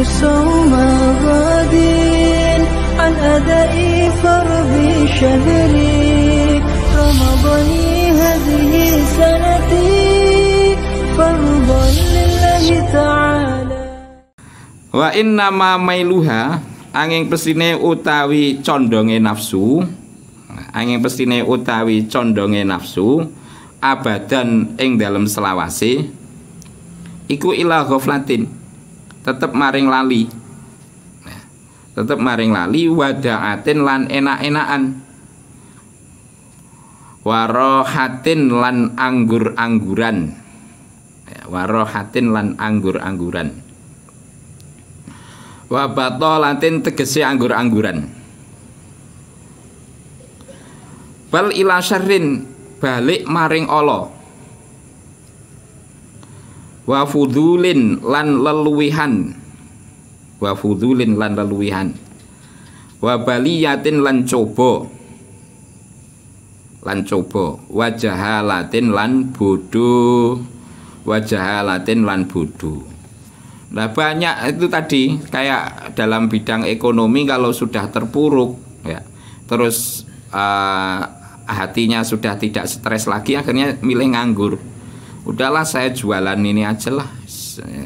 صوم غد عن أداء فرض شهري رمضان هذه سنتي فرضا لله تعالى. Wa inna ma mailuha angin pesine utawi condonge nafsu, angin pesine utawi condonge nafsu abadan ing dalem selawase iku ila ghaflatin tetep maring lali, tetep maring lali wadaatin lan enak-enakan warohatin lan anggur-angguran, warohatin lan anggur-angguran wa batolatin tegese anggur-angguran. Bal ila syarrin balik maring Allah wa fudulin lan leluwihan, wa fudulin lan leluwihan wa baliyatin lan coba, lan coba wa jahalatin lan bodoh, wa jahalatin lan bodoh. Nah banyak itu tadi kayak dalam bidang ekonomi kalau sudah terpuruk ya, terus hatinya sudah tidak stres lagi, akhirnya milih nganggur. Udahlah saya jualan ini aja lah,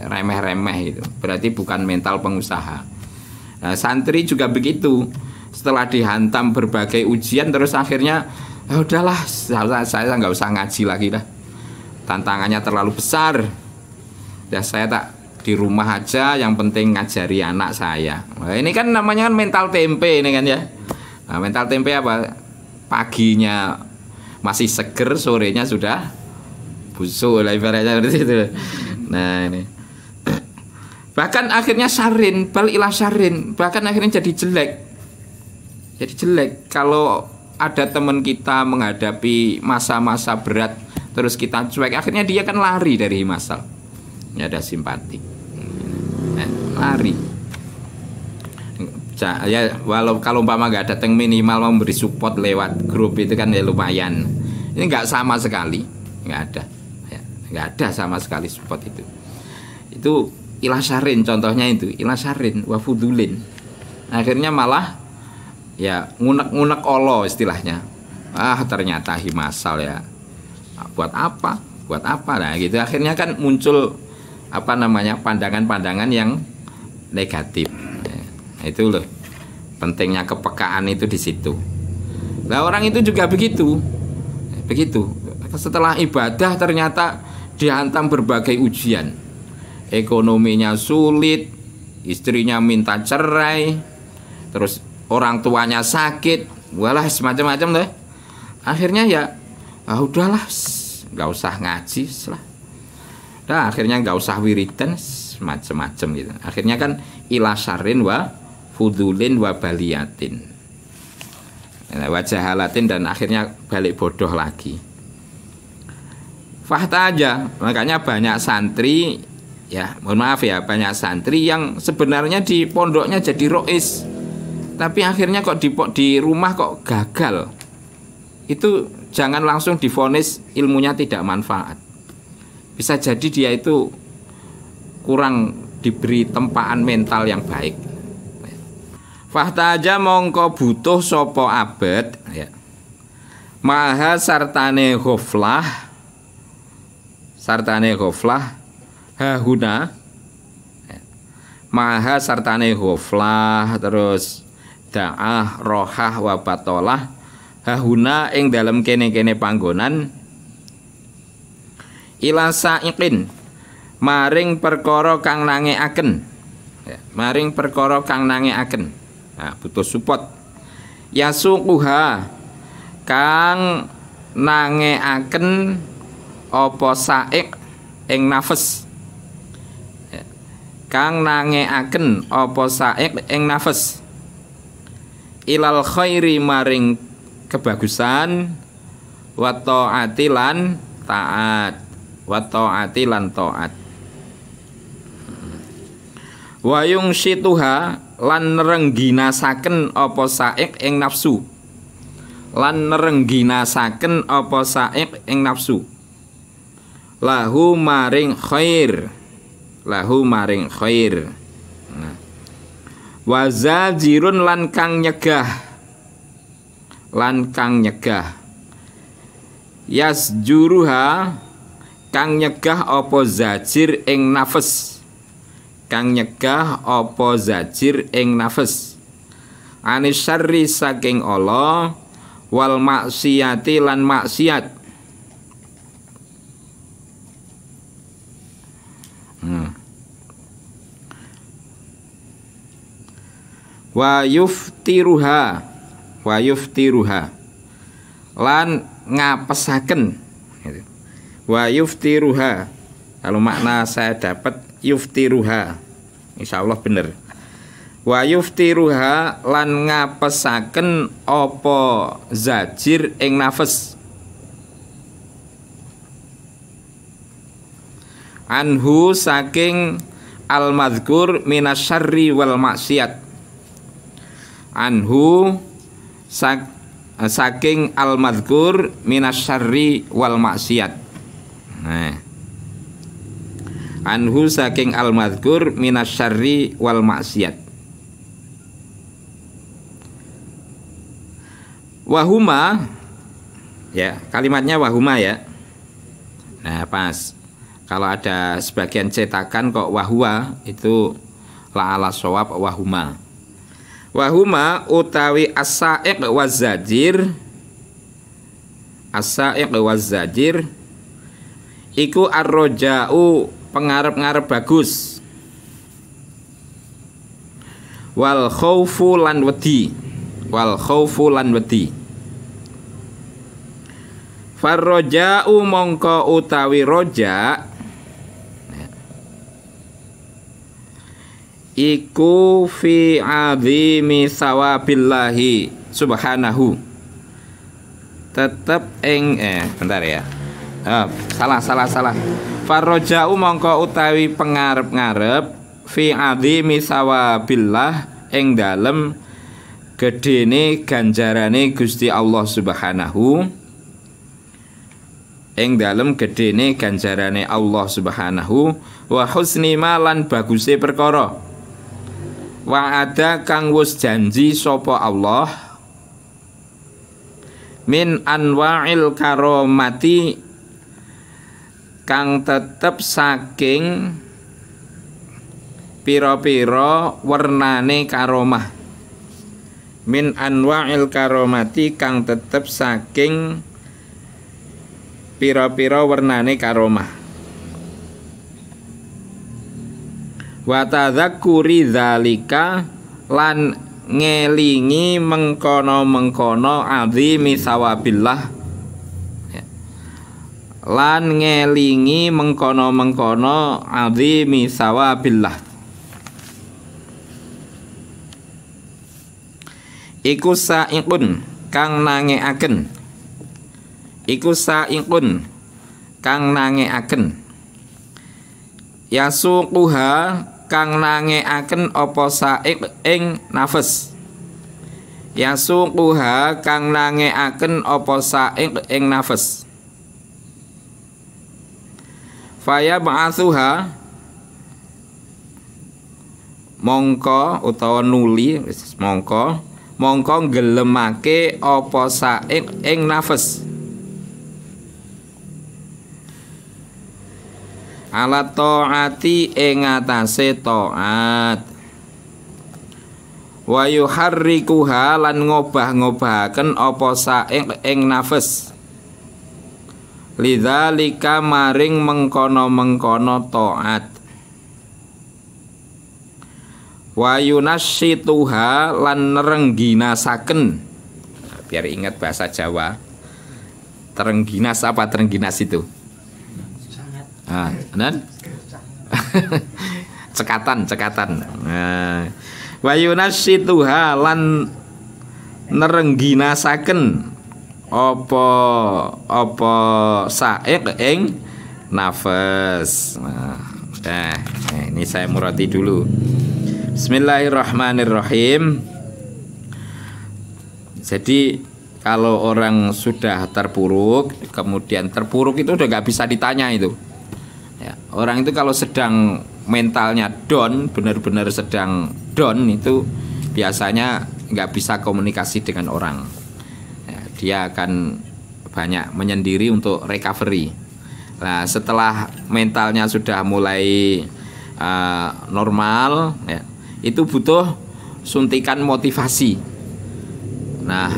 remeh-remeh itu. Berarti bukan mental pengusaha. Nah, santri juga begitu. Setelah dihantam berbagai ujian terus akhirnya ya udahlah saya nggak usah ngaji lagi dah. Tantangannya terlalu besar. Ya saya tak di rumah aja, yang penting ngajari anak saya. Nah, ini kan namanya kan mental tempe ini kan ya. Nah, mental tempe apa? Paginya masih seger, sorenya sudah busuk lah ibaratnya seperti itu. Nah ini. Bahkan akhirnya syarrin, bal ila syarrin, bahkan akhirnya jadi jelek. Jadi jelek kalau ada teman kita menghadapi masa-masa berat terus kita cuek, akhirnya dia kan lari dari masalah. Ya ada simpati. Lari ya, walau kalau umpama nggak datang minimal memberi support lewat grup itu kan ya lumayan. Ini nggak sama sekali, nggak ada ya, nggak ada sama sekali support itu ila syarrin, contohnya itu ila syarrin wa fudulin, akhirnya malah ya ngunek-ngunek Allah istilahnya. Ternyata himasal ya, buat apa nah gitu, akhirnya kan muncul apa namanya pandangan-pandangan yang negatif. Nah, itu loh pentingnya kepekaan itu di situ. Nah orang itu juga begitu. Setelah ibadah ternyata dihantam berbagai ujian. Ekonominya sulit, istrinya minta cerai, terus orang tuanya sakit, walah semacam-macam deh. Akhirnya ya udahlah, nggak usah ngaji lah. Nah, akhirnya nggak usah wiridan macam-macam gitu. Akhirnya kan ila syarrin wa fudulin wa baliyatin, wa jahalatin, dan akhirnya balik bodoh lagi. Fakta aja, makanya banyak santri ya, mohon maaf ya, banyak santri yang sebenarnya di pondoknya jadi rois, tapi akhirnya kok di rumah kok gagal. Itu jangan langsung divonis ilmunya tidak manfaat. Bisa jadi dia itu kurang diberi tempaan mental yang baik. Fakta aja mongko butuh sopo abad ya. Maha sartane ghaflah hahuna ya. Maha sartane ghaflah terus da'ah rohah wa batolah hahuna ing dalam kene-kene panggonan ila sa'iqin maring perkara kang nangekaken ya, maring perkara kang nangekaken. Nah, butuh support yasuquha kang nangekaken apa sa'iq ing nafas ya, kang nangekaken apa sa'iq ing nafas ilal khairi maring kebagusan wa ta'ati lan taat, wa ta'ati lan taat, wa yungshituha lan nerengginasaken apa saik ing nafsu, lan nerengginasaken apa saik ing nafsu lahu maring khair, lahu maring khair. Nah, Wa zajirun lan kang nyegah, lan kang nyegah. Yasjuruha kang nyegah apa zajir ing nafas, kang nyegah apa zajir ing nafas. Anis syarri saking Allah, wal maksiyati lan maksiat. Wa yuftiruha, wa yuftiruha lan ngapesaken. Wa yuftiruha, kalau makna saya dapat yuftiruha, insyaallah bener. Wa yuftiruha lan ngapesaken apa zajir ing nafas. Anhu saking al-madhkur minasyarri wal maksiat. Anhu saking al-madhkur minasyarri wal maksiat. Nah, anhu saking al-madhkur minasyarri wal maksiat. Wahuma, ya kalimatnya wahuma ya. Nah pas, kalau ada sebagian cetakan kok wahua, itu la ala shawab wahuma. Wahuma utawi as-sa'iq waz-zajir, as-sa'iq waz-zajir iku ar-raja'u pengarep-ngarep bagus, wal khaufu lan wedi, wal khaufu lan wedi. Farroja'u mongko utawi roja iku fi azimi sawabillahi subhanahu, tetep ing bentar ya, salah. Farroja'u mongko utawi pengarep-ngarep fi azimi sawabillah ing dalem gedene ganjarane Gusti Allah subhanahu, ing dalem gedene ganjarane Allah subhanahu, wa husni malan baguse perkara. Wa ada kang wus janji sapa Allah min anwa'il karomati kang tetep saking pira-pira wernane karomah. Min anwa'il karomati kang tetep saking pira-pira wernane karomah. Wa tadzakkuri dzalika lan ngelingi mengkono-mengkono azimi sawabillah, lan ngelingi mengkono-mengkono azimi sawabillah. Iku sa'iqun kang nangeaken, iku sa'iqun kang nangeaken. Yasuquha kang nangeaken apa sa'iq ing nafas. Yasuquha kang nangeaken apa sa'iq ing nafas. Faya ba'atsuha mongko utawa nuli mongko gelemake apa sa'iq ing nafas. Ala ta'ati ing atase ta'at. Wa yuharrikuha lan ngobah-ngobahaken apa sa'iq ing nafas. Lidzalika maring mengkono-mengkono ta'at. Wa yunasyituha lan nerengginasaken. Biar ingat bahasa Jawa. Terengginas apa terengginas itu? Dan cekatan. Wa yunasyituha lan nerengginasaken apa sa'iq ing nafas. Ini saya murati dulu. Bismillahirrahmanirrahim. Jadi kalau orang sudah terpuruk, kemudian terpuruk itu udah nggak bisa ditanya itu. Ya, orang itu kalau sedang mentalnya down, benar-benar sedang down itu biasanya nggak bisa komunikasi dengan orang. Ya, dia akan banyak menyendiri untuk recovery. Nah, setelah mentalnya sudah mulai normal, ya, itu butuh suntikan motivasi. Nah,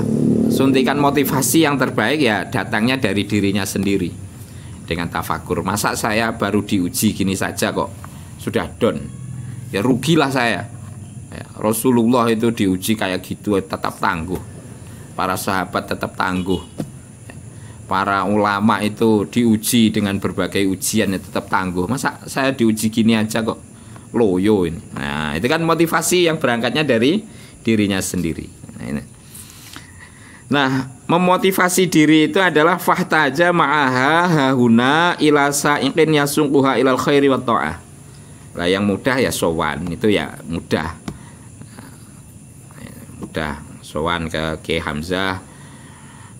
suntikan motivasi yang terbaik ya datangnya dari dirinya sendiri dengan tafakur. Masa saya baru diuji gini saja kok sudah down, ya rugilah saya. Ya, Rasulullah itu diuji kayak gitu tetap tangguh, para sahabat tetap tangguh, para ulama itu diuji dengan berbagai ujian ya tetap tangguh. Masa saya diuji gini aja kok loyo ini. Nah, itu kan motivasi yang berangkatnya dari dirinya sendiri. Nah, memotivasi diri itu adalah fahtaja ma'aha hahuna ila sa'iqin yasungquha ilal khairi wa ta'ah. Lah yang mudah ya sowan, itu ya mudah. Mudah sowan ke Kiai Hamzah.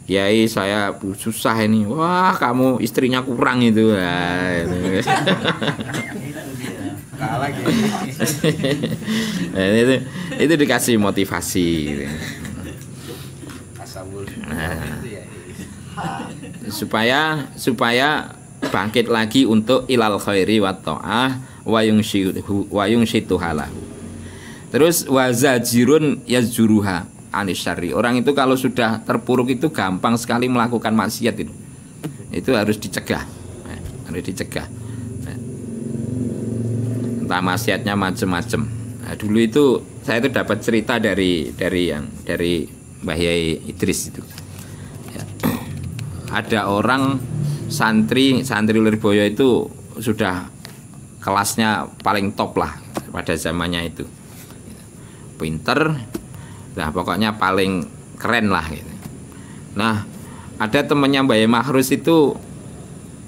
Kiai saya susah ini. Wah, kamu istrinya kurang itu. Nah, itu dikasih motivasi. Nah, supaya bangkit lagi untuk ilal khairi wa ta'ah wa yungshitu halahu. Terus wazajirun yazjuruha anisyari. Orang itu kalau sudah terpuruk itu gampang sekali melakukan maksiat itu. Itu harus dicegah. Harus dicegah. Entah maksiatnya macam-macam. Nah, dulu itu saya itu dapat cerita dari Mbah Yai Idris itu. Ya. Ada orang santri Lirboyo itu sudah kelasnya paling top lah pada zamannya itu. Pinter, nah pokoknya paling keren lah gitu. Nah, ada temannya Mbah Yai Mahrus itu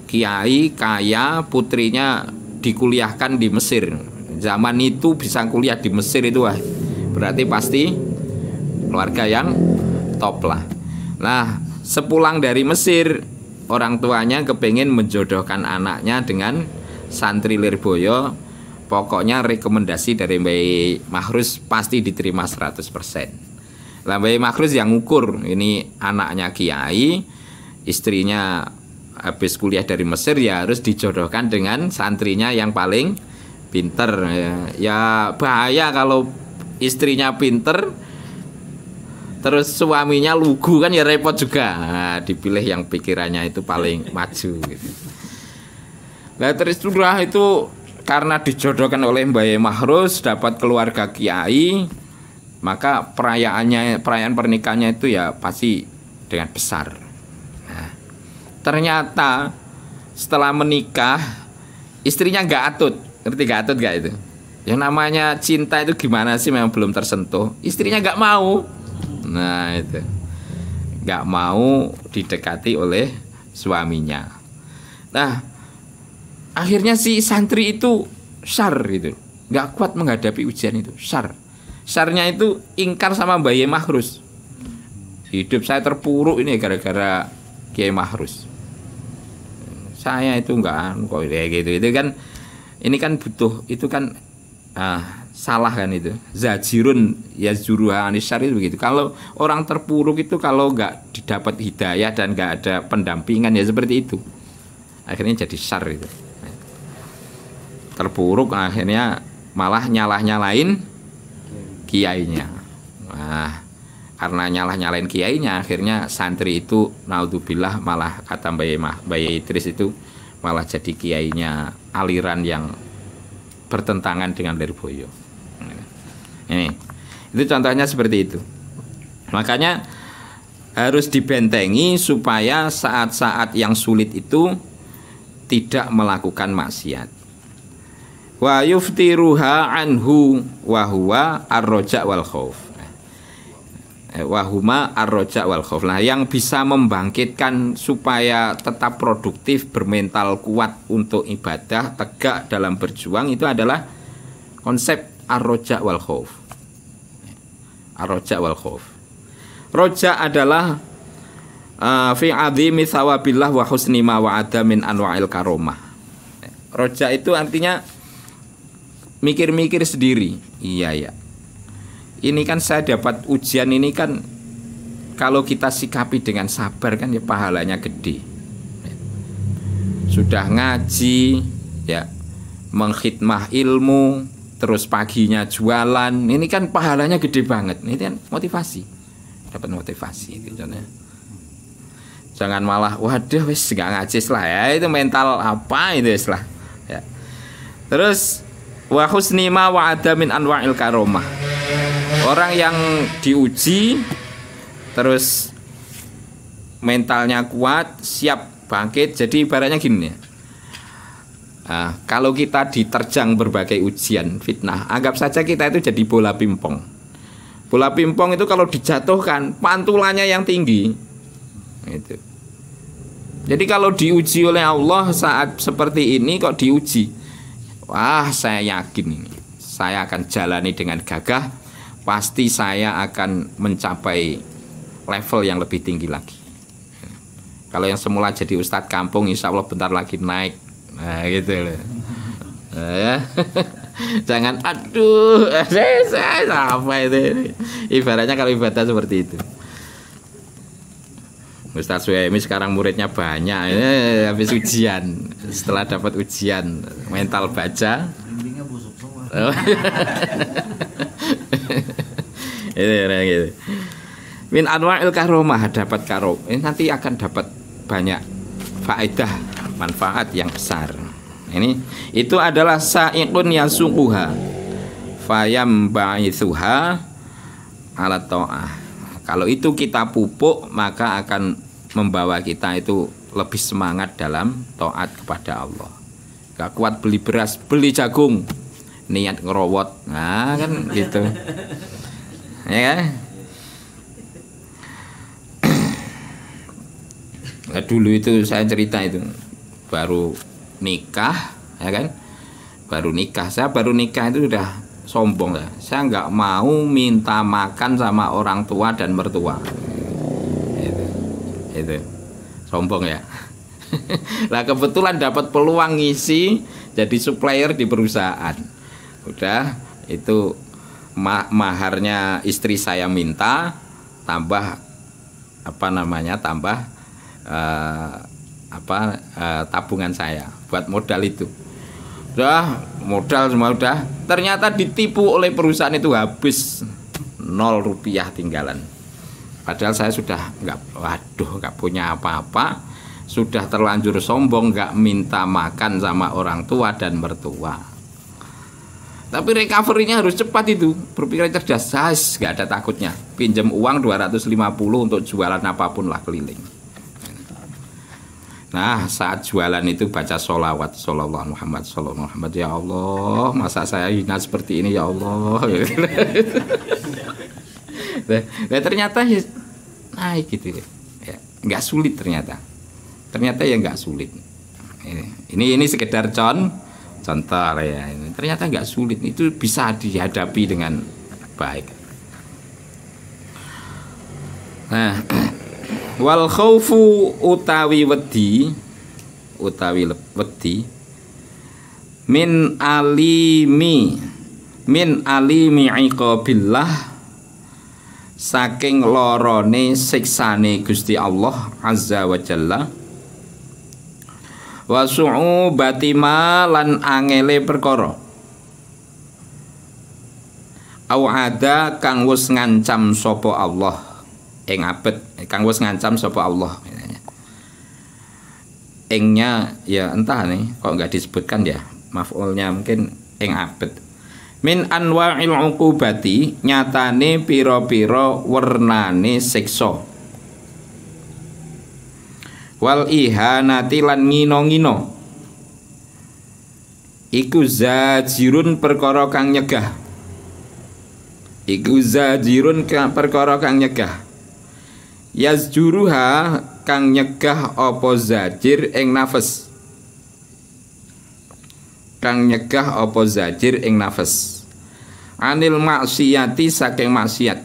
kiai kaya, putrinya dikuliahkan di Mesir. Zaman itu bisa kuliah di Mesir itu wah, berarti pasti keluarga yang top lah. Nah, sepulang dari Mesir, orang tuanya kepengen menjodohkan anaknya dengan santri Lirboyo. Pokoknya rekomendasi dari Mbah Mahrus pasti diterima 100%. Lah Mbah Mahrus yang ngukur, ini anaknya kiai, istrinya habis kuliah dari Mesir ya harus dijodohkan dengan santrinya yang paling pinter. Ya bahaya kalau istrinya pinter terus suaminya lugu kan ya repot juga. Nah, dipilih yang pikirannya itu paling maju gitu. Nah, terus sudah itu karena dijodohkan oleh Mbah Yai Mahrus dapat keluarga kiai, maka perayaan pernikahannya itu ya pasti dengan besar. Nah, ternyata setelah menikah istrinya nggak atut. Ngerti nggak atut nggak itu? Yang namanya cinta itu gimana sih, memang belum tersentuh. Istrinya nggak mau. Nah itu nggak mau didekati oleh suaminya. Nah akhirnya si santri itu syar gitu, nggak kuat menghadapi ujian itu. Syarnya itu ingkar sama Mbah Yai Mahrus. Hidup saya terpuruk ini gara-gara Kiai Mahrus. Saya itu nggak kok kayak gitu. Itu kan ini kan butuh, itu kan salah kan itu. Zajirun yazjuruha anisyar itu begitu. Kalau orang terpuruk itu kalau nggak didapat hidayah dan nggak ada pendampingan ya seperti itu. Akhirnya jadi syar itu. Terpuruk akhirnya malah nyalah-nyalain kiainya. Nah, karena nyalah-nyalain kiainya akhirnya santri itu naudzubillah malah kata Mbah Yai Idris itu malah jadi kiainya aliran yang bertentangan dengan Lirboyo. Ini itu contohnya seperti itu. Makanya harus dibentengi supaya saat-saat yang sulit itu tidak melakukan maksiat. Wa yuftiruha anhu wa huwa ar-raja wal khauf. Wa huma ar-raja wal khauf. Nah, yang bisa membangkitkan supaya tetap produktif, bermental kuat untuk ibadah, tegak dalam berjuang itu adalah konsep ar-raja wal khauf. Ar-raja wal khauf. Raja adalah fi azimi thawabillah wa husni ma wa'ada min anwa'il karomah. Raja itu artinya mikir-mikir sendiri. Iya ya. ini kan saya dapat ujian ini kan, kalau kita sikapi dengan sabar kan ya pahalanya gede. Sudah ngaji ya, mengkhidmah ilmu, terus paginya jualan, ini kan pahalanya gede banget. Ini kan motivasi, dapat motivasi gitu. Jangan malah waduh wis gak ngaji lah ya, itu mental apa itu lah ya. Terus wa husni ma wa'ada min anwa'il karomah. Orang yang diuji terus mentalnya kuat, siap bangkit. Jadi ibaratnya gini ya. Nah, kalau kita diterjang berbagai ujian, fitnah, anggap saja kita itu jadi bola pingpong. Bola pingpong itu kalau dijatuhkan, pantulannya yang tinggi. Itu. Jadi kalau diuji oleh Allah saat seperti ini kok diuji, wah saya yakin ini, saya akan jalani dengan gagah, pasti saya akan mencapai level yang lebih tinggi lagi. Kalau yang semula jadi ustadz kampung, insya Allah bentar lagi naik. Nah gitu loh. Ya. Jangan aduh saya apa itu. Ibaratnya kalau ibadah seperti itu. Ustadz Suhaimi sekarang muridnya banyak, habis ujian. Setelah dapat ujian mental baca, gitu. Min anwa'il karomah, dapat karom. Ini nanti akan dapat banyak faedah, manfaat yang besar. Ini itu adalah sa'iqun yasuquha fayam ba'ithuha ala ta'ah. Kalau itu kita pupuk, maka akan membawa kita itu lebih semangat dalam taat kepada Allah. Gak kuat beli beras, beli jagung, niat ngerowot. Nah kan gitu. Ya kan? Nah, dulu itu saya cerita itu baru nikah, ya kan? Baru nikah, saya baru nikah itu sudah sombong ya. Saya nggak mau minta makan sama orang tua dan mertua. Itu sombong ya. Lah kebetulan dapat peluang ngisi jadi supplier di perusahaan. Udah itu maharnya istri saya minta, tambah tambah tabungan saya buat modal itu. Udah modal semua udah, ternyata ditipu oleh perusahaan itu, habis 0 rupiah tinggalan. Padahal saya sudah nggak punya apa-apa, sudah terlanjur sombong, nggak minta makan sama orang tua dan mertua. Tapi recovery-nya harus cepat itu, berpikir cerdas, nggak ada takutnya. Pinjam uang 250 untuk jualan apapun lah keliling. Nah saat jualan itu baca sholawat Sallallahu Muhammad, Sallallahu Muhammad, ya Allah masa saya hina seperti ini ya Allah. Nah ternyata naik gitu ya, nggak sulit ternyata ya nggak sulit. Ini sekedar contoh ya, ternyata nggak sulit, itu bisa dihadapi dengan baik. Nah wal khaufu utawi wedi min alimi iqabillah, saking lorone siksane Gusti Allah azza wa jalla, wa su'ubati ma lan angele perkara, au ada kang wis ngancam sapa Allah ing abet, kang wis ngancam sapa Allah. Engnya ya entah nih kok nggak disebutkan ya, maf'ulnya mungkin ing abet. Min anwa'il uqubati, nyatane pira-pira wernane siksa. Wal ihanati lan ngino-ngino, iku zajirun perkara kang nyegah. Iku zajirun perkara kang nyegah. Yazjuruha kang nyegah apa zajir ing nafas, kang nyegah apa zajir ing nafas, anil maksiyati saking maksiat,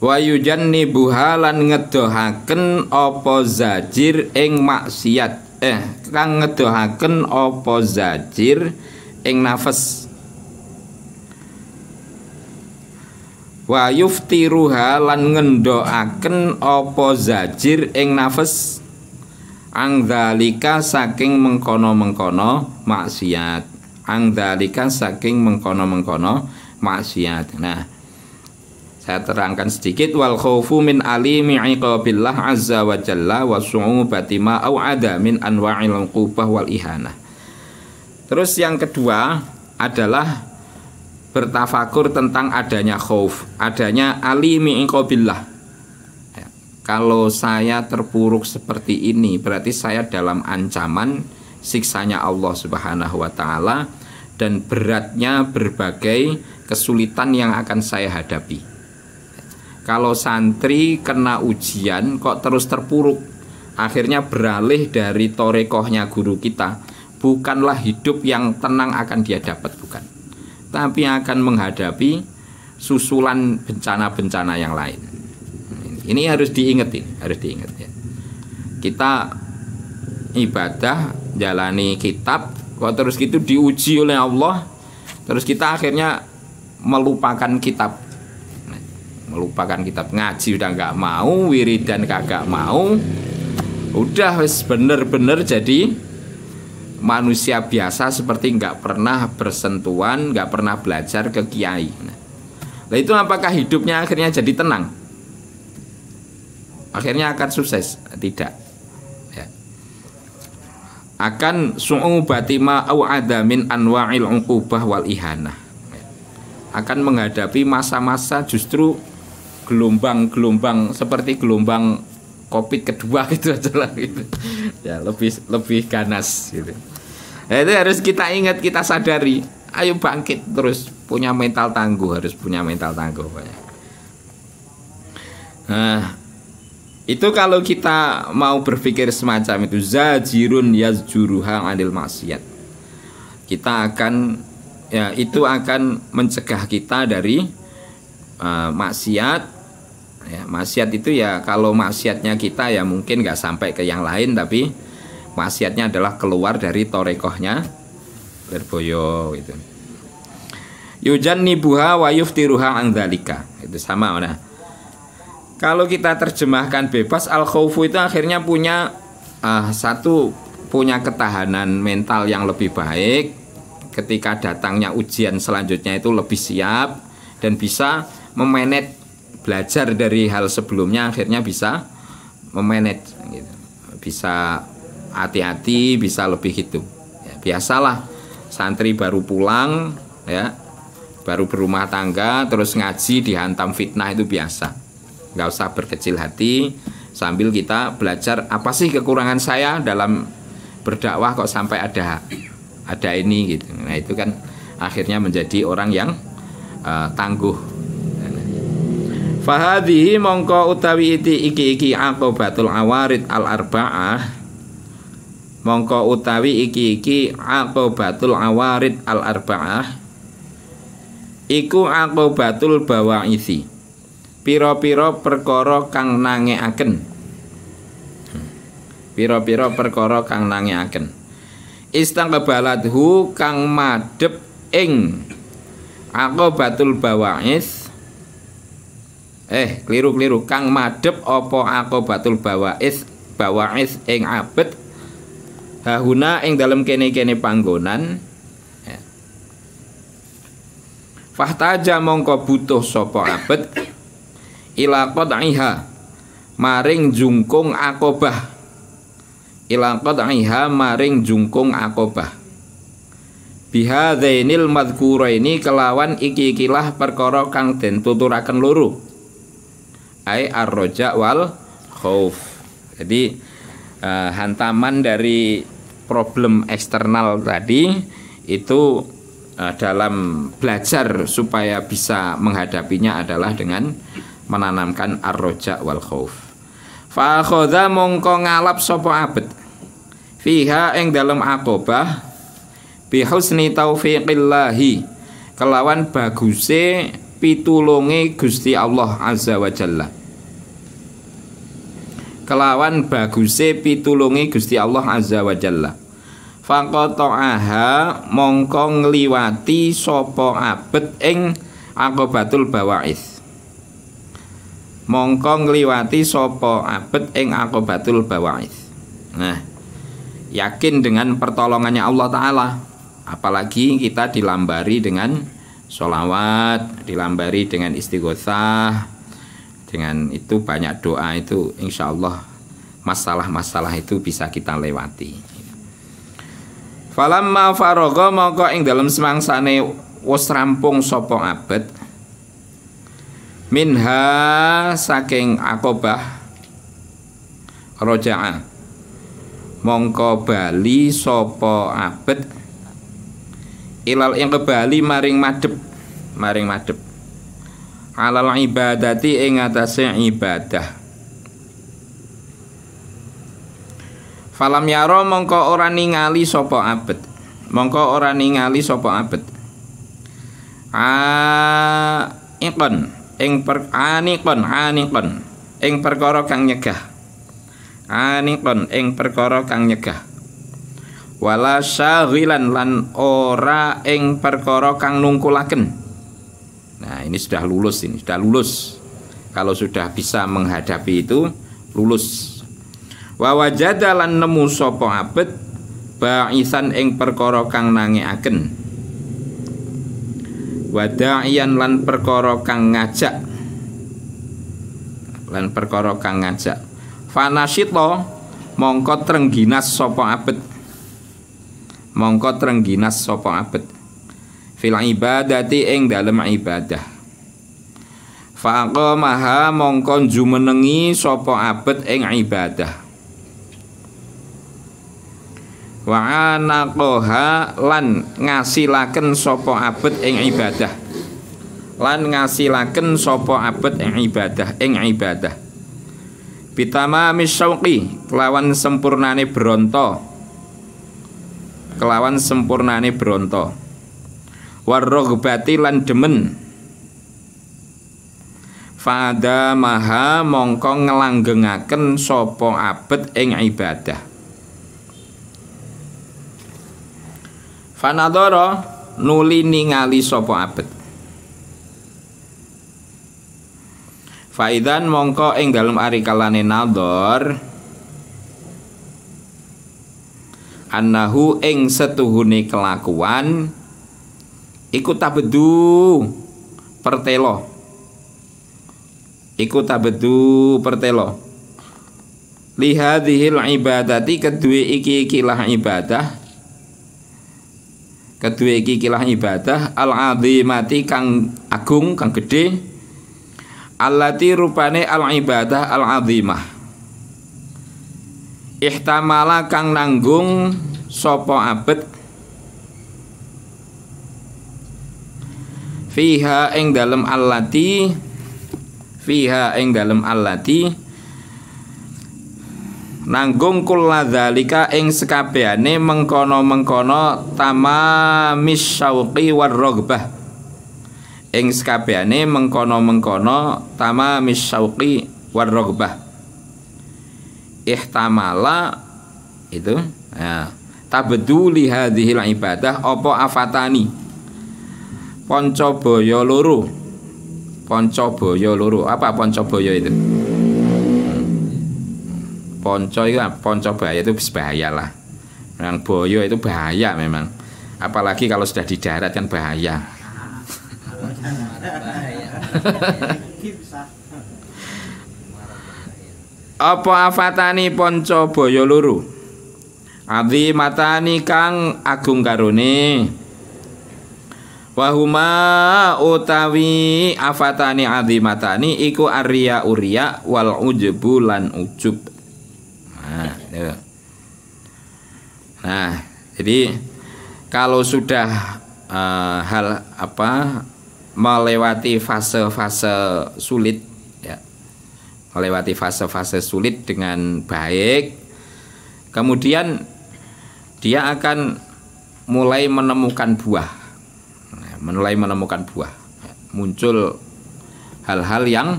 wa yujannibuha lan ngedohaken apa zajir ing maksiat, kang ngedohaken apa zajir ing nafas, Wa yuftiruha lan ngendokaken apa zajir ing nafas angdzalika saking mengkono-mengkono maksiat. Angdzalika saking mengkono-mengkono maksiat. Nah, saya terangkan sedikit. Wal khaufu min alimi iqabillah azza wa jalla wa su'ubati ma au'ada min anwa'il uqubah wal ihanah. Terus yang kedua adalah bertafakur tentang adanya khauf, adanya alimi iqabillah. Ya, kalau saya terpuruk seperti ini, berarti saya dalam ancaman siksanya Allah Subhanahu wa taala dan beratnya berbagai kesulitan yang akan saya hadapi. Kalau santri kena ujian kok terus terpuruk, akhirnya beralih dari torekohnya guru kita, bukanlah hidup yang tenang akan dia dapat, bukan, tapi akan menghadapi susulan bencana-bencana yang lain. Ini harus diingat, ya. Kita ibadah, jalani kitab, kok terus gitu diuji oleh Allah, terus kita akhirnya melupakan kitab, melupakan kitab, ngaji udah nggak mau, wiridan kagak mau, udah wis bener-bener jadi manusia biasa seperti nggak pernah bersentuhan, nggak pernah belajar ke kiai. Nah, itu apakah hidupnya akhirnya jadi tenang? Akhirnya akan sukses? Tidak. Ya. Akan su'ubati ma au'ada min anwa'il uqubah wal ihanah. Ya. Akan menghadapi masa-masa justru gelombang-gelombang seperti gelombang Covid kedua gitu aja lah gitu. Ya, lebih ganas gitu. Nah, itu harus kita ingat, kita sadari. Ayo bangkit terus, punya mental tangguh, harus punya mental tangguh. Nah, itu kalau kita mau berpikir semacam itu, zajirun yazjuruha 'anil maksiat. Kita akan, ya, itu akan mencegah kita dari maksiat. Ya, maksiat itu ya, kalau maksiatnya kita ya mungkin nggak sampai ke yang lain, tapi maksiatnya adalah keluar dari torekohnya Lirboyo gitu. Yujannibuha wa yuftiruha an dzalika. Itu sama. Nah, kalau kita terjemahkan bebas, al khaufu itu akhirnya punya punya ketahanan mental yang lebih baik. Ketika datangnya ujian selanjutnya itu lebih siap dan bisa memanage, belajar dari hal sebelumnya, akhirnya bisa memanage gitu. Bisa hati-hati, bisa lebih gitu. Ya, biasalah santri baru pulang, ya, baru berumah tangga, terus ngaji dihantam fitnah, itu biasa. Nggak usah berkecil hati, sambil kita belajar apa sih kekurangan saya dalam berdakwah kok sampai ada ini gitu. Nah, itu kan akhirnya menjadi orang yang tangguh. Fahadhihi mongko utawi iki aqobatul awarid al arba'ah. Mongko utawi iki aqobatul awarid al arba'ah iku aqobatul bawaisi, pira-pira perkara kang nangekaken. Pira-pira perkara kang nangekaken. Istangbaladhu kang madhep ing aqobatul bawais. Keliru kang madhep apa aqobatul bawais ing abet hahuna ing dalem kene-kene panggonan. Ya. Fahtaja mongko butuh sapa abet ila qad'iha maring jungkung aqobah. Ila qad'iha maring jungkung aqobah. Bihadzainil madzkuraini kelawan iki-ikilah perkara kang den tuturaken loro. Ai ar-raja wal khauf. Jadi hantaman dari problem eksternal tadi itu dalam belajar supaya bisa menghadapinya adalah dengan menanamkan ar-raja wal khauf. Fa akhadha mongko ngalap sapa abet fiha ing dalem aqobah bi husni taufiqillahi kelawan baguse pitulunge Gusti Allah azza wa jalla. Kelawan baguse pitulunge Gusti Allah azza wa jalla. Faqata'aha mongko ngliwati sapa abet ing aqobatul bawais. mongko ngliwati sapa abet ing aqobatul bawa'id. Nah, yakin dengan pertolongannya Allah Ta'ala. Apalagi kita dilambari dengan sholawat, dilambari dengan istighosah. Dengan itu banyak doa itu insya Allah masalah-masalah itu bisa kita lewati. Falamma faragha mongko ing dalem semangsane wis rampung sapa abet minha saking Aqobah roja'a mongko bali sapa abet ilal yang kebali maring madhep alal ibadati ing atase ibadah. Falam yaro mongko ora ningali sapa abet ikon ing perkara kang nyegah wala syaghilan lan ora ing perkara kang nungkulaken. Nah, ini sudah lulus kalau sudah bisa menghadapi itu lulus. Wa wajada lan nemu sapa abet ba'isan ing perkara kang nangekaken wada'iyan lan perkara kang ngajak fanasito mongko trengginas sapa abet fil ibadati ing dalem ibadah. Faqamaha mongko jumenengi sapa abet ing ibadah. Wa anaqoha lan ngasilaken sapa abet ing ibadah bitama misyauqi kelawan sempurnane bronto warrogbati lan demen fada maha mongko ngelanggengaken sapa abet ing ibadah. Fanadara nuli ningali sapa abet faidan mongko ing dalem ari kalane nadhar annahu ing setuhune kelakuan iku tabedu pertelo lihadhil ibadati kedue ikilah ibadah al-azimati kang agung kang gedhe allati rupane al-ibadah al-azimah ihtamala kang nanggung sapa abet fiha ing dalem allati nanggung kulladzalika ing sekabehane mengkono-mengkono tamamis syauqi warraghbah ing sekabehane mengkono-mengkono tamamis syauqi warraghbah ihtamala itu ya tabedu li hadhil ibadah apa afatani Poncobaya loro apa Poncobaya itu Ponco itu ponco bahaya itu bahaya lah. Memang boyo itu bahaya memang. Apalagi kalau sudah di darat kan bahaya. Apa afatani ponco boyo loro azimatani kang agung karone wahuma utawi afatani azimatani iku arya urya wal ujbu lan ujub. Nah, jadi kalau sudah melewati fase-fase sulit ya, melewati fase-fase sulit dengan baik, kemudian dia akan mulai menemukan buah, muncul hal-hal yang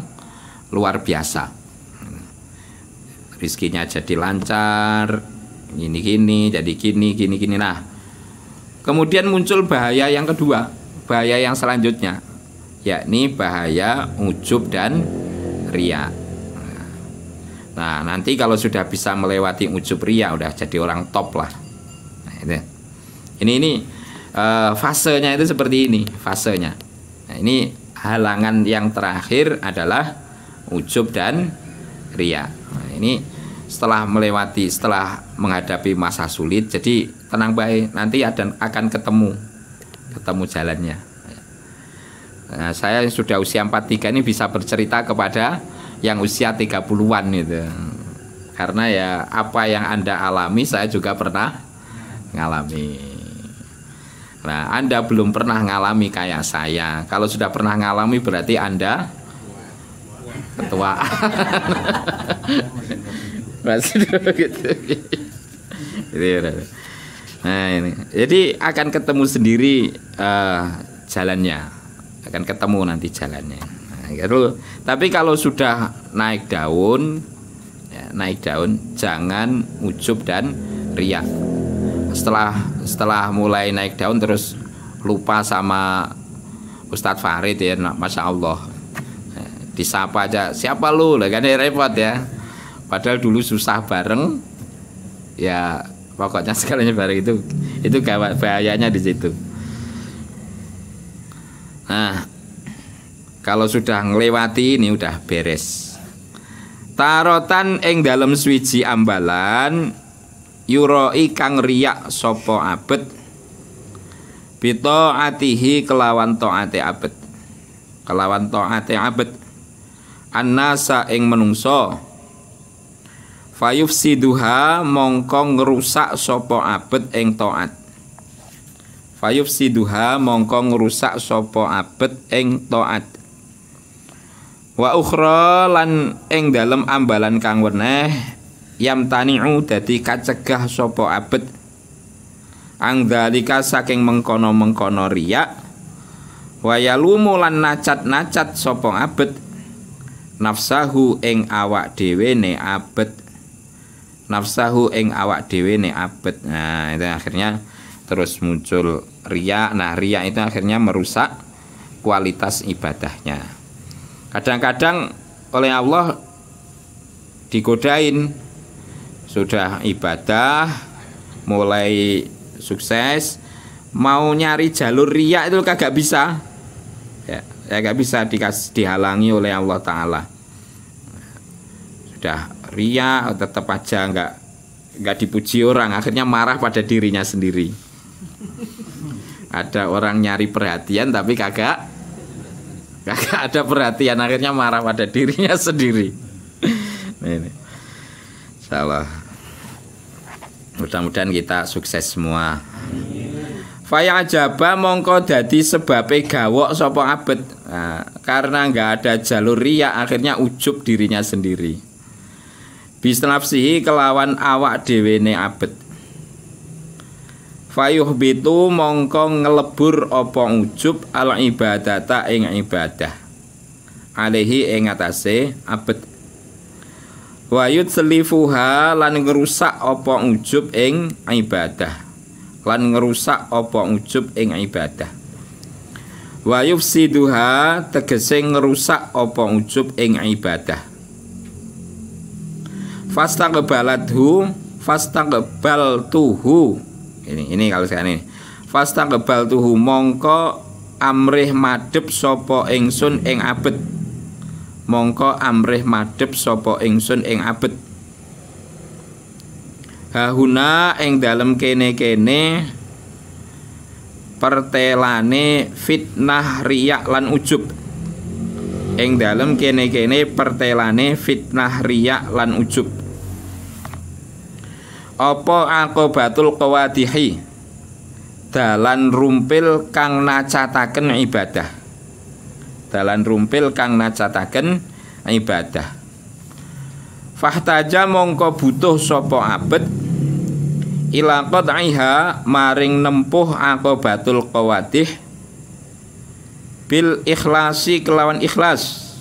luar biasa. Rizkinya jadi lancar, gini. Nah, kemudian muncul bahaya yang kedua, bahaya yang selanjutnya, yakni bahaya ujub dan riya. Nah, nanti kalau sudah bisa melewati ujub riya udah jadi orang top lah. Nah, itu. Ini fasenya itu seperti ini, fasenya. Nah, ini halangan yang terakhir adalah ujub dan riya. Nah, ini setelah menghadapi masa sulit, jadi tenang baik, nanti akan ketemu jalannya. Nah, saya sudah usia 43 ini bisa bercerita kepada yang usia 30-an itu. Karena ya apa yang Anda alami saya juga pernah ngalami. Nah, Anda belum pernah ngalami kayak saya. Kalau sudah pernah ngalami berarti Anda ketuaan. Masih gitu. Nah, ini. Jadi akan ketemu sendiri jalannya. Akan ketemu nanti jalannya. Nah, gitu. Tapi kalau sudah naik daun jangan ujub dan riya. Setelah mulai naik daun terus lupa sama Ustadz Farid ya, Masya Allah, disapa aja siapa lu lah kan, repot ya. Padahal dulu susah bareng ya, pokoknya segalanya bareng. Itu bahayanya di situ. Nah, kalau sudah ngelewati ini udah beres. Tarotan ing dalem swiji ambalan yuroi kang riyak sopo abet bito atihi kelawan to'ate abet, annasa ing menungso fayufsiduha mongko ngrusak sopo abet ing to'at, wa ukhra lan ing dalem ambalan kang weneh yamtani'u dadi kacegah sapa abet angdalika saking mengkono-mengkono riya, wa yalumu lan nacat-nacat sapa abet nafsahu ing awak dhewe ne abet. Nah, itu akhirnya terus muncul riya. Nah, riya itu akhirnya merusak kualitas ibadahnya. Kadang-kadang oleh Allah digodain, sudah ibadah mulai sukses, mau nyari jalur riya itu kagak bisa ya kagak bisa dihalangi oleh Allah Ta'ala. Sudah riya tetap aja nggak dipuji orang, akhirnya marah pada dirinya sendiri. Ada orang nyari perhatian tapi kagak ada perhatian, akhirnya marah pada dirinya sendiri. Ini insyaallah mudah-mudahan kita sukses semua. Faya ajaba mongko dadi sebabe gawok sapa abet. Nah, karena nggak ada jalur riya akhirnya ujub dirinya sendiri. Bisnafsihi kelawan awak dhewene abet. Fayuh bitu mongko ngelebur apa ujub al ibadata ing ibadah alaihi ing atase abet. Wayut selifuha lan ngerusak apa ujub ing ibadah, Wayufsiduha tegese ngerusak apa ujub ing ibadah. Fastaqbaltuhu. Ini kalau sekarang ini. Fastaqbaltuhu mongko amrih madhep sapa ingsun ing abet. Hahuna ing dalem kene-kene pertelane fitnah riya lan ujub. Ing dalem kene-kene pertelane fitnah riya lan ujub. Apa aqibatul qawadihi? Dalan rumpil kang nacataken ibadah. Fahtaja mongko butuh sapa abet ila qad'iha maring nempuh aqibatul qawadih bil ikhlasi kelawan ikhlas,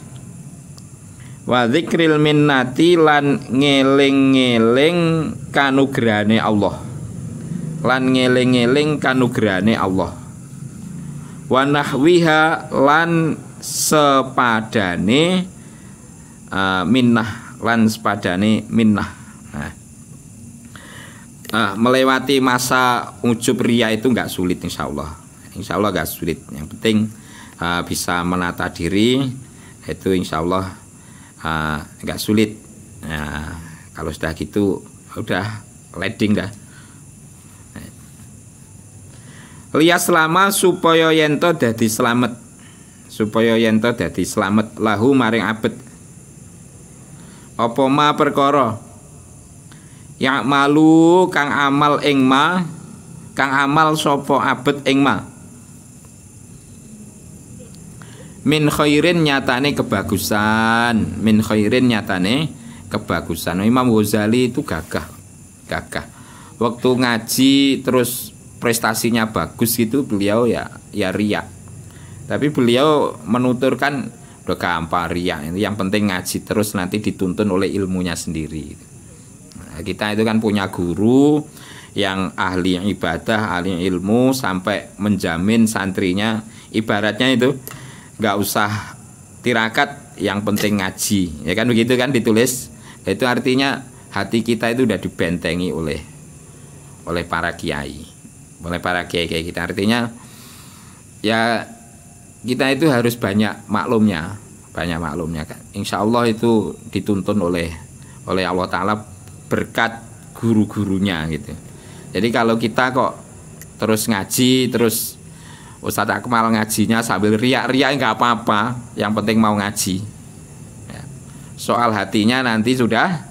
wa dzikril minnati lan ngeling-eling kanugrahane Allah, wa nahwiha lan sepadane minnah lan sepadane minnah. Melewati masa ujub riya itu nggak sulit insya Allah nggak sulit. Yang penting bisa menata diri itu insya Allah nggak sulit. Kalau sudah gitu udah leading dah. Liya selama supaya yento dadi selamat, lahu maring abet apa ma perkara ya malu kang amal sapa abet ing ma min khairin nyatane kebagusan. Imam Ghazali itu gagah waktu ngaji terus prestasinya bagus gitu, beliau ya riya. Tapi beliau menuturkan udah gampang riya, yang penting ngaji terus nanti dituntun oleh ilmunya sendiri. Kita itu kan punya guru yang ahli ibadah, ahli ilmu, sampai menjamin santrinya ibaratnya itu nggak usah tirakat, yang penting ngaji, ya kan begitu kan ditulis. Itu artinya hati kita itu udah dibentengi oleh para kiai, kayak kita. Artinya ya kita itu harus banyak maklumnya kan. Insya Allah itu dituntun oleh Allah Ta'ala berkat guru-gurunya gitu. Jadi kalau kita kok terus ngaji, terus Ustadz Akmal ngajinya sambil riak-riak nggak apa-apa, yang penting mau ngaji ya. Soal hatinya nanti sudah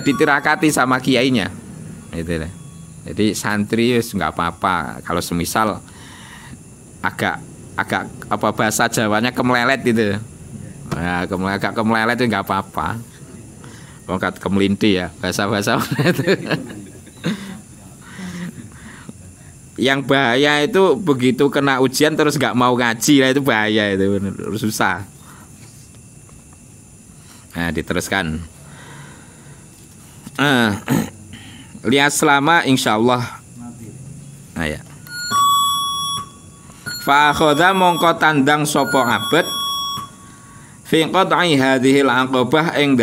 ditirakati sama kiainya gitu. Jadi santri nggak apa-apa kalau semisal agak apa bahasa Jawanya kemelelet gitu. Nah, agak kemelelet itu nggak apa-apa. Wongkat kemelinti ya bahasa itu. Yang bahaya itu begitu kena ujian terus nggak mau ngaji, itu bahaya, itu bener, susah. Nah diteruskan. Lihat selama insyaallah. Nah ya. Fa akhadha mongko tandang sapa abet fi qat'i hadhil aqabah ing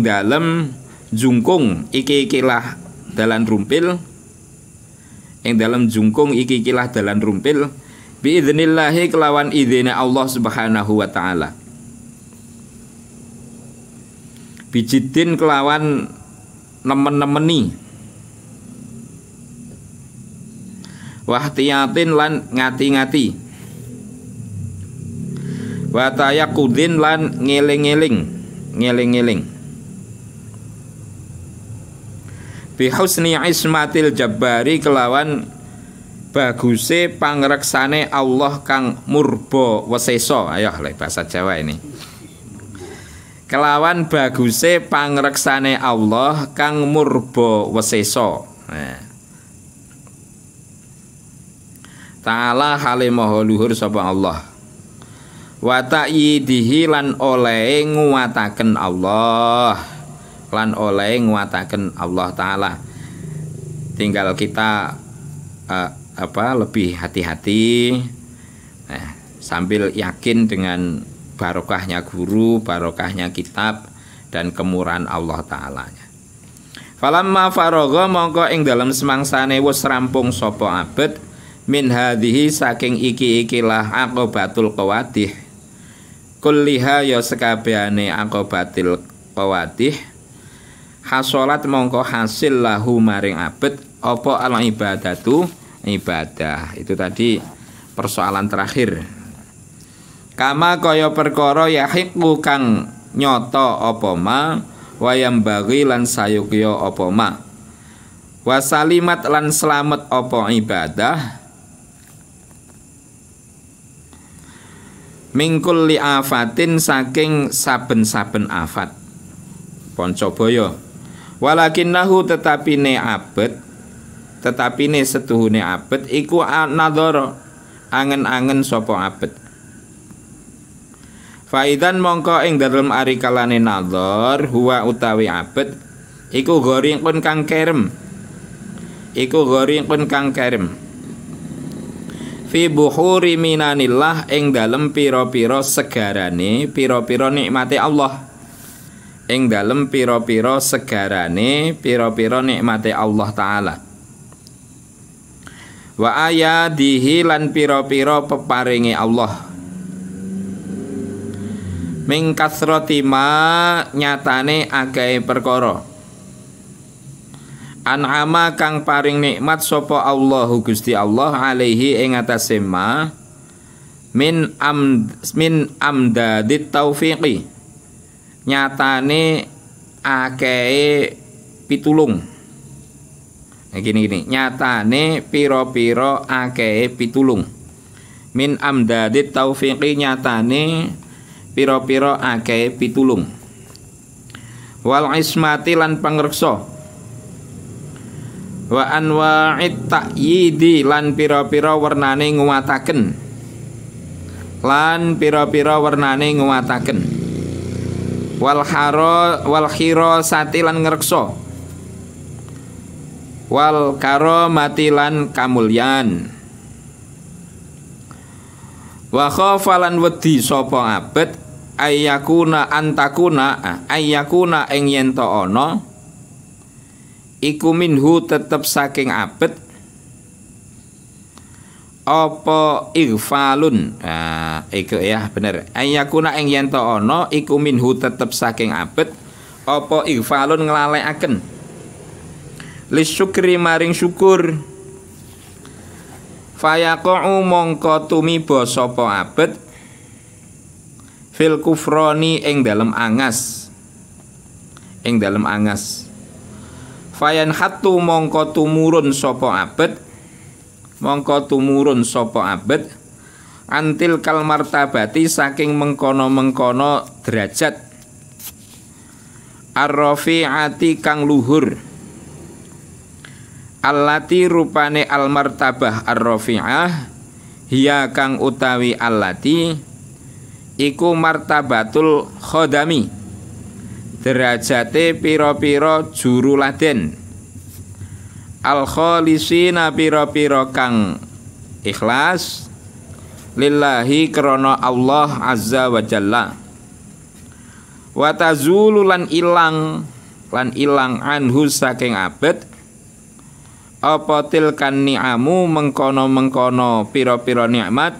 dalem jungkung iki-ikilah dalan rumpil, ing dalem jungkung iki-ikilah dalan rumpil biidznillahi kelawan idzine Allah Subhanahu wa taala. Bijidin kelawan nemen-nemeni, wahtiyatin lan ngati-ngati, watayakudin lan ngeling-ngeling, bihusni ismatil jabbari kelawan baguse pangreksane Allah kang murba wesesa. Ayo bahasa Jawa ini. Kelawan baguse pangreksane Allah kang murba wesesa. Ta'ala hale maha luhur sapa Allah. Wa ta'idihi lan oleh nguwataken Allah. Allah Ta'ala. Tinggal kita lebih hati-hati, sambil yakin dengan barokahnya guru, barokahnya kitab, dan kemurahan Allah Ta'alanya. Falamma faragha mongko ing dalam semangsane wis rampung sapa abet min hadhihi saking iki-ikilah aqobatul qawadih kulliha ya sekabehane aqobatil qawadih hasolat mongko hasil lahu maring abet apa al ibadatu ibadah. Itu tadi persoalan terakhir. Kama kaya perkara yahiqu kang nyata apa ma wayam bagi lan sayukya apa ma wasalimat lan selamat apa ibadah mingkul li afatin saking saben-saben afat Poncobaya. Walakinnahu tetapine setuhune abet iku nadhara angen-angen sapa abet. Faidan mongko ing dalem ari kalane nadhar huwa utawi abet iku gharingkun kang kerem. fi buhuri minanillah ing dalem pira-pira segarane pira-pira nikmate Allah. Ing dalem pira-pira segarane pira-pira nikmate Allah taala. Wa ayadihi lan pira-pira peparinge Allah. Ming kasrati ma nyatane akeh perkara. An'ama kang paring nikmat sapa Allahu Gusti Allah alaihi ing atase ma min amdadit taufiqi nyatane akeh pitulung. Gini nyatane pira-pira akeh pitulung. Min amdadit taufiqi nyatane pira-pira akeh pitulung. Wal ismati lan pangreksa. Wa anwa'it ta'yidi lan pira-pira wernane nguwataken. Lan pira-pira wernane nguwataken. Wal khirasati lan ngreksa. Wal karamati lan kamulyan. Wa khafalan wedi sapa abet ayyakuna antakuna ayyakuna ing yen ta ana iku minhu tetep saking abet apa ighfalun. Iku ya bener. Ayyakuna ing yen ta ana iku minhu tetep saking abet apa ighfalun nglalekaken lisyukri maring syukur. Fayaqa'u mongko tumiba sapa abet fil kufrani ing dalem angas. Ing dalem angas. Fayan hatu mongko tumurun sapa abet antil kal martabati saking mengkono-mengkono derajat ar-rafi'ati kang luhur allati rupane al martabah ar-rafi'ah hiya kang utawi allati iku martabatul khodami derajate pira-pira juru laden al khalisina pira-pira kang ikhlas lillahi krana Allah azza wa jalla. Wa tazulu lan ilang anhu saking abet apa tilkan ni'amu mengkono-mengkono pira-pira nikmat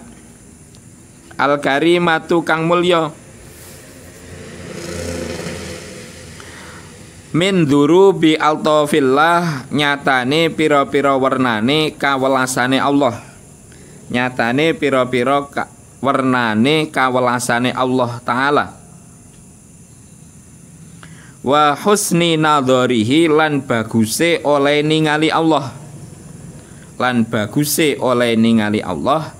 al karimatu kang mulya min durubi altafillah nyatane pira-pira wernane kawelasane Allah. Nyatane pira-pira wernane kawelasane Allah taala. Wa husni nadharihi lan baguse oleh ningali Allah. Lan baguse oleh ningali Allah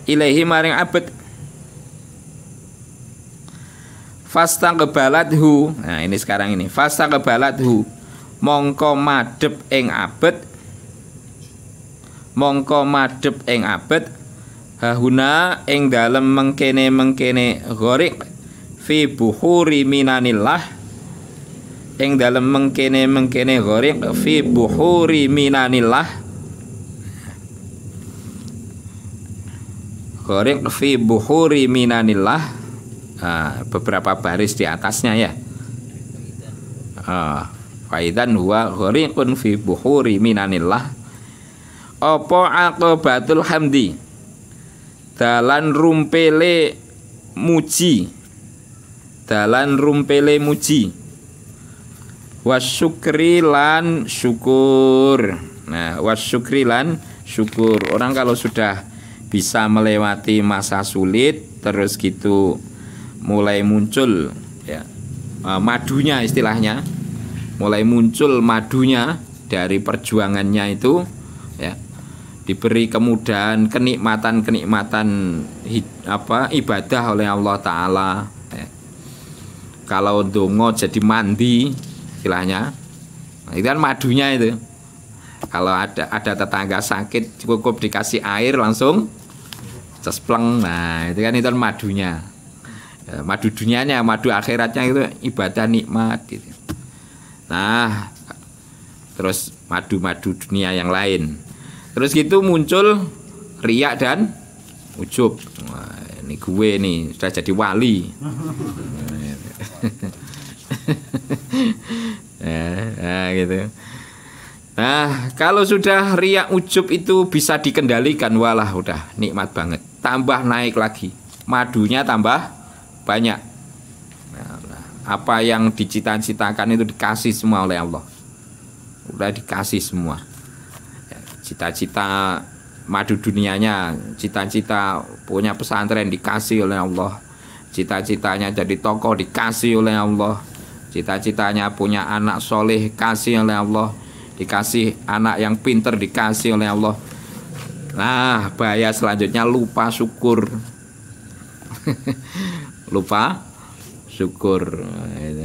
ilahi maring abet. Fastaqbalathu. Nah ini sekarang ini. Fastaqbalathu mongko madhep ing abet. Hahuna ing dalem mengkene gharik fi buhuri minanillah. Ing dalem mengkene gharik fi buhuri minanillah. Gharik fi buhuri minanillah. Beberapa baris di atasnya ya. Faidan huwa ghariqun fi buhuri minanillah. Apa aqibatul hamdi dalan rumpele muji wasyukri lan syukur. Nah wasyukri lan syukur. Orang kalau sudah bisa melewati masa sulit terus gitu mulai muncul ya madunya istilahnya, mulai muncul madunya dari perjuangannya itu ya, diberi kemudahan kenikmatan ibadah oleh Allah taala ya. Kalau dongo jadi mandi istilahnya, nah, itu kan madunya itu. Kalau ada tetangga sakit cukup dikasih air langsung cespleng. Nah itu kan madunya. Madu dunianya, madu akhiratnya itu ibadah nikmat gitu. Nah, terus madu-madu dunia yang lain. Terus gitu muncul riya dan ujub. Wah, ini gue nih sudah jadi wali. Nah, gitu. Nah, kalau sudah riya ujub itu bisa dikendalikan, walah udah nikmat banget. Tambah naik lagi, madunya tambah banyak. Nah, apa yang dicita-citakan itu dikasih semua oleh Allah. Udah dikasih semua. Cita-cita madu dunianya, cita-cita punya pesantren dikasih oleh Allah. Cita-citanya jadi tokoh dikasih oleh Allah. Cita-citanya punya anak soleh kasih oleh Allah. Dikasih anak yang pinter dikasih oleh Allah. Nah, bahaya selanjutnya lupa syukur. Lupa syukur.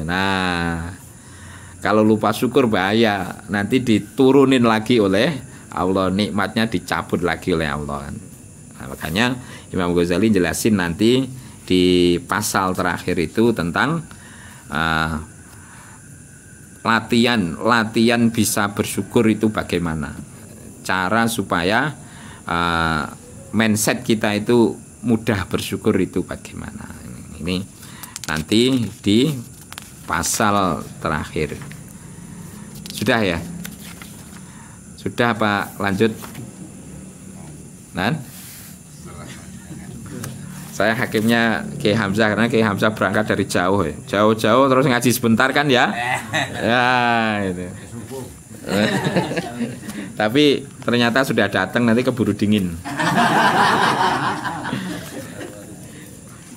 Nah, kalau lupa syukur bahaya. Nanti diturunin lagi oleh Allah, nikmatnya dicabut lagi oleh Allah. Nah, makanya Imam Ghazali jelasin nanti di pasal terakhir itu tentang latihan bisa bersyukur itu bagaimana, cara supaya mindset kita itu mudah bersyukur itu bagaimana. Ini nanti di pasal terakhir. Sudah ya? Sudah Pak, lanjut. Nan? Saya hakimnya Kiai Hamzah, karena Kiai Hamzah berangkat dari jauh ya. Jauh-jauh terus ngaji sebentar kan ya. Ya itu. Tapi ternyata sudah datang, nanti keburu dingin.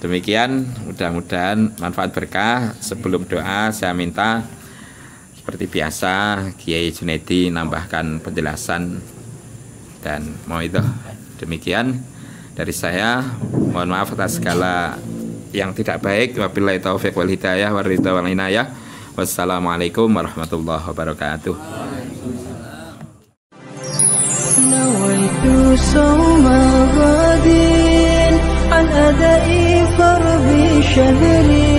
Demikian, mudah-mudahan manfaat berkah. Sebelum doa saya minta seperti biasa Kiai Junaidi nambahkan penjelasan dan mau itu. Demikian dari saya, mohon maaf atas segala yang tidak baik. Wabillahi taufiq wal hidayah wa ridha wal inayah. Wassalamualaikum warahmatullahi wabarakatuh. Nawaitu sawma ghadin an adai fardhi syahri